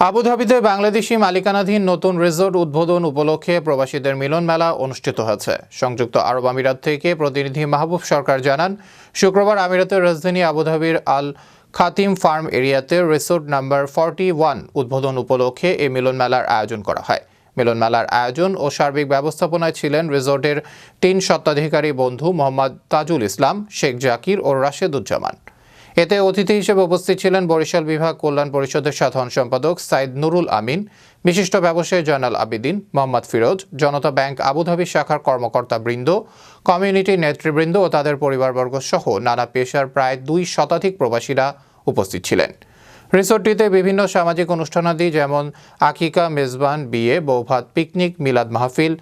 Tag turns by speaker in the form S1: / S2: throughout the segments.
S1: আবুধাবিতে বাংলাদেশি মালিকানাধীন নতুন রিসোর্ট উদ্বোধন উপলক্ষে প্রবাসীদের মিলন মেলা অনুষ্ঠিত হয়েছে। সংযুক্ত আরব আমিরাত থেকে প্রতিনিধি মাহবুব সরকার জানান, শুক্রবার আমিরাতের রাজধানী আবুধাবির আল খাতিম ফার্ম এরিয়াতে রিসোর্ট নাম্বার 41 উদ্বোধন উপলক্ষে এই মিলন মেলার আয়োজন করা হয়। মিলন মেলার আয়োজন ও সার্বিক ব্যবস্থাপনায় ছিলেন রিসোর্টের 3 স্বত্বাধিকারী বন্ধু মোহাম্মদ তাজুল ইসলাম, শেখ জাকির ও রাশেদুজ্জামান। এতে অতিথি হিসেবে উপস্থিত ছিলেন বরিশাল বিভাগ কল্যাণ পরিষদের সাধারণ সম্পাদক সাইদ নুরুল আমিন, বিশিষ্ট ব্যবসায়ী জয়নাল আবেদিন, মোহাম্মদ ফিরোজ, জনতা ব্যাংক আবুধাবি শাখার কর্মকর্তাবৃন্দ, কমিউনিটি নেতৃবৃন্দ ও তাদের পরিবারবর্গ সহ নানা পেশার প্রায় 2 শতাধিক প্রবাসীরা উপস্থিত ছিলেন। রিসোর্টটিতে বিভিন্ন সামাজিক অনুষ্ঠানাদি যেমন আকিকা, মেজবান, বিয়ে, বৌভাত, পিকনিক, মিলাদ মাহফিল,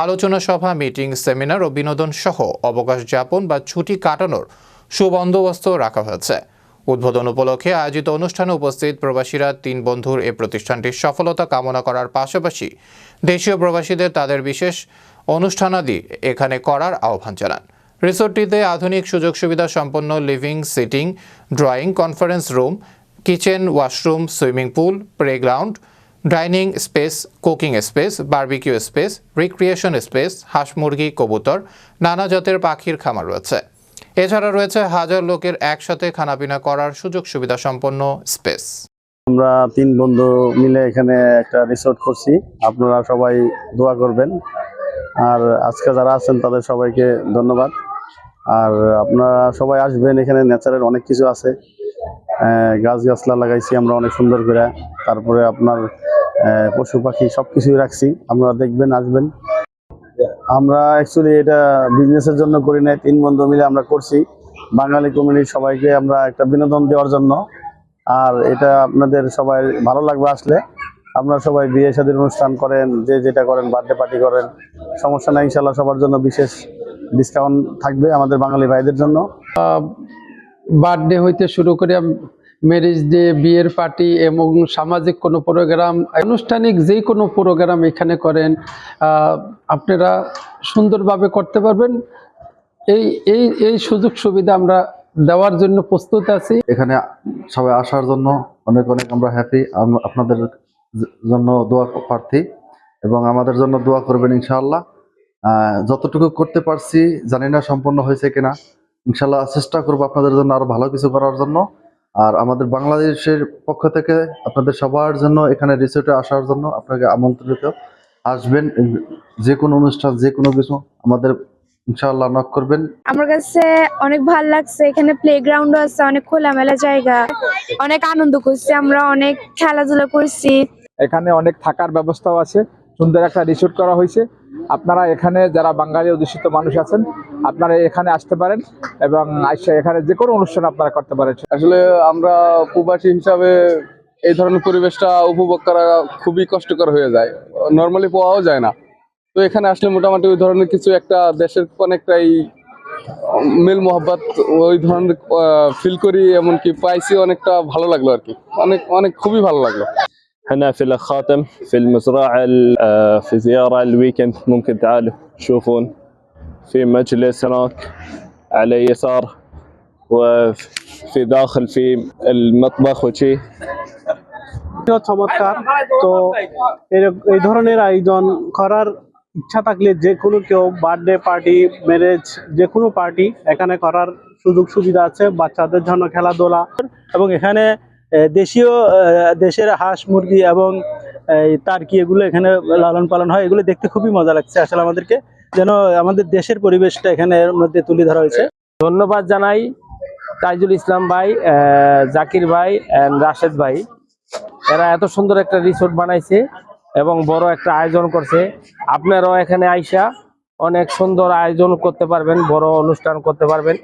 S1: আলোচনা সভা, মিটিং, সেমিনার ও বিনোদন সহ অবকাশ যাপন বা ছুটি কাটানোর সুবন্দোবস্ত রাখা হয়েছে। উদ্বোধন উপলক্ষে আয়োজিত অনুষ্ঠানে উপস্থিত প্রবাসীরা 3 বন্ধুর এই প্রতিষ্ঠানটির সফলতা কামনা করার পাশাপাশি দেশীয় প্রবাসীদের তাদের বিশেষ অনুষ্ঠানাদি এখানে করার আহ্বান জানান। রিসোর্টটিতে আধুনিক সুযোগ সুবিধা সম্পন্ন living, sitting, drawing, conference room, kitchen, washroom, swimming pool, playground, dining space, cooking space, barbecue space, recreation space, হাঁস, মুরগি, কবুতর, নানা জাতের পাখির খামার রয়েছে। এছাড়া রয়েছে হাজার লোকের একসাথে খানাপিনা করার সুযোগ সুবিধা সম্পন্ন স্পেস।
S2: আমরা 3 বন্ধু মিলে এখানে একটা রিসোর্ট করছি, আপনারা সবাই দোয়া করবেন। আর আজকে যারা আছেন তাদের সবাইকে ধন্যবাদ। আর আপনারা সবাই আসবেন, এখানে ন্যাচারাল অনেক কিছু আছে, গাছগাছলা লাগাইছি আমরা অনেক সুন্দর করে, তারপরে আপনার পশু পাখি সবকিছুই রাখছি, আপনারা দেখবেন, আসবেন। আমরা অ্যাকচুয়ালি এটা বিজনেসের জন্য করি না, 3 বন্ধু মিলে আমরা করছি বাঙালি কমিউনিটির সবাইকে আমরা একটা বিনোদন দেওয়ার জন্য। আর এটা আপনাদের সবাই ভালো লাগবে আসলে। আপনারা সবাই বিয়ে শাদীর অনুষ্ঠান করেন, যে যেটা করেন, বার্থডে পার্টি করেন, সমস্যা নাই, ইনশাল্লাহ সবার জন্য বিশেষ ডিসকাউন্ট থাকবে আমাদের বাঙালি ভাইদের জন্য।
S3: বার্থডে হইতে শুরু করে ম্যারেজ ডে, বিয়ের পার্টি এবং সামাজিক কোনো প্রোগ্রাম, আনুষ্ঠানিক যে কোনো প্রোগ্রাম এখানে করেন, আপনারা সুন্দরভাবে করতে পারবেন। এই সুযোগ সুবিধা আমরা দেওয়ার জন্য প্রস্তুত আছি।
S4: এখানে সবাই আসার জন্য অনেক অনেক আমরা হ্যাপি। আপনাদের জন্য দোয়া প্রার্থী এবং আমাদের জন্য দোয়া করবেন ইনশাআল্লাহ। যতটুকু করতে পারছি, জানি না সম্পূর্ণ হয়েছে কিনা, ইনশাআল্লাহ চেষ্টা করবো আপনাদের জন্য আরো ভালো কিছু করার জন্য। আর আমাদের বাংলাদেশের পক্ষ থেকে আপনাদের সবার জন্য এখানে রিসোর্টে আসার জন্য আপনাকে আমন্ত্রিত। আসবেন, যে কোনো অনুষ্ঠান, যে কোনো কিছু আমাদের ইনশাআল্লাহ নক করবেন।
S5: আমার কাছে অনেক ভালো লাগছে, এখানে প্লেগ্রাউন্ড আছে, অনেক খোলামেলা জায়গা, অনেক আনন্দ করছি, আমরা অনেক খেলাধুলা করছি।
S6: এখানে অনেক থাকার ব্যবস্থাও আছে, সুন্দর একটা রিসোর্ট করা হয়েছে। আপনারা এখানে যারা বাঙালি অধ্যুষিত মানুষ আছেন, আপনারা এখানে আসতে পারেন এবং এখানে যে কোনো অনুষ্ঠান আপনারা করতে পারেন।
S7: আসলে আমরা প্রবাসী হিসাবে এই ধরনের পরিবেশটা উপভোগ করা খুবই কষ্টকর হয়ে যায়, নর্মালি পাওয়াও যায় না। তো এখানে আসলে মোটামুটি ওই ধরনের কিছু একটা দেশের অনেকটাই মিল মোহাব্বত ওই ধরনের ফিল করি, এমনকি পাইছি, অনেকটা ভালো লাগলো আর কি, অনেক অনেক খুবই ভালো লাগলো।
S8: احنا في الخاتم في المزرعة في زيارة الويكند، ممكن تعالوا تشوفون في مجلس هناك على يسار، وفي داخل في المطبخ وشي
S2: চমৎকার। তো এই ধরনের আয়োজন করার ইচ্ছা থাকলে যে কোনো কেউ বার্থডে পার্টি, ম্যারেজ, যে কোনো পার্টি এখানে করার সুযোগ সুবিধা আছে, বাচ্চাদের জন্য খেলাধুলা, এবং এখানে দেশের হাঁস, মুরগি এবং টার্কি এগুলো এখানে লালন পালন হয়। এগুলো দেখতে খুবই মজা লাগছে আসলে আমাদেরকে, যেন আমাদের দেশের পরিবেশটা এখানে এর মধ্যে তুলে ধরা হয়েছে।
S9: ধন্যবাদ জানাই তাজুল ইসলাম ভাই, জাকির ভাই, রাশেদ ভাই। এরা এত সুন্দর একটা রিসোর্ট বানাইছে এবং বড় একটা আয়োজন করছে। আপনারাও এখানে আইসা অনেক সুন্দর আয়োজন করতে পারবেন, বড় অনুষ্ঠান করতে পারবেন।